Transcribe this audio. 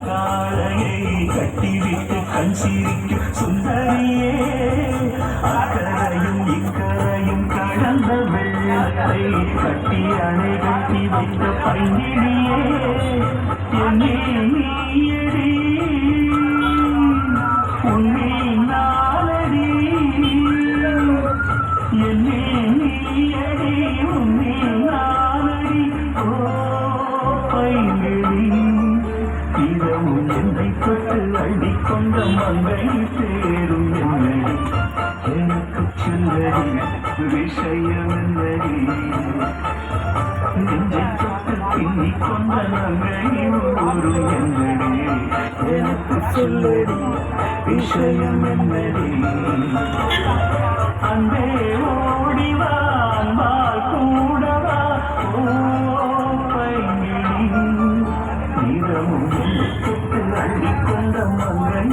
காளையை கட்டிவிட்டு கண் சிரிக்கும் சுந்தரியே, அக்கரையும் இக்கரையும் கடந்த வெள்ளத்தை கட்டி அணை கட்டி வைத்த பைங்கிலியே, என்னே நீயடி உன்னே நாளடி, என்னே நீயடி உன்னே நாளடி. ஓ பைங்கிலி இரவும் என்னை தொட்டு அள்ளிக்கொண்ட மங்கை சேரும் என்னடி, எனக்கு சொல்லடி விஷயம் என்னடி, நெஞ்சை தொட்டு பின்னிக் கொண்ட நங்கை ஊரும் என்னடி, எனக்கு சொல்லடி விஷயம் என்னடி. அன்பே ஓடிவா அன்பால் கூடவா, ஓ பைங்கிலி இரவும் தொட்டு அள்ளிக்கொண்ட மங்கை